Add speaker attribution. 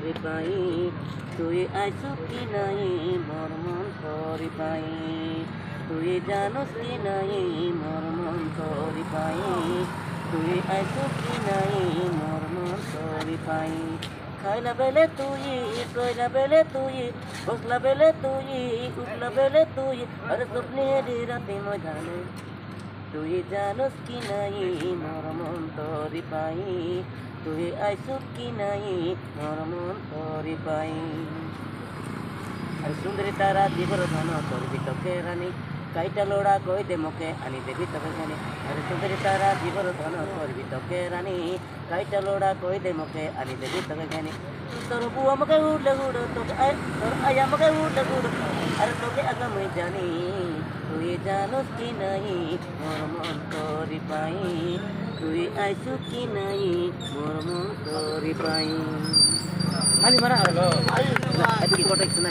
Speaker 1: তরি পাই তুই আইসু কি নাই মোর মন তরি পাই তুই জানোস কি নাই মোর মন তরি পাই তুই আইসু কি নাই মোর মন তরি পাই খাইলা বেলে তুই কইলা বেলে তুই বসলা বেলে তুই উঠলা বেলে তুই আরে স্বপ্নের রাতে ময়দানে তুই জানোস কি নাই মোর মন তরি পাই তুই আইসুস কি নাই মোর মন তরি পাই আরে সুন্দরী তারা দিবর ধন তোর বিটকে রানী কাইটা লোড়া কই দে মুখে আনি দেবি তবে জানি আরে সুন্দরী তারা দিবর ধন তোর বিটকে রানী কাইটা লোড়া কই দে মুখে আনি দেবি তবে জানি তোর বউ আমাকে উড়লে উড়ো তোর আই আমাকে উড়লে উড়ো আরে তোকে আগে মই জানি তুই জানোস কি নাই মোর মন তরি পাই তুই আইসু কি নাই মোর মন তরি পাই
Speaker 2: Ali mana?
Speaker 1: কি কথা শোনা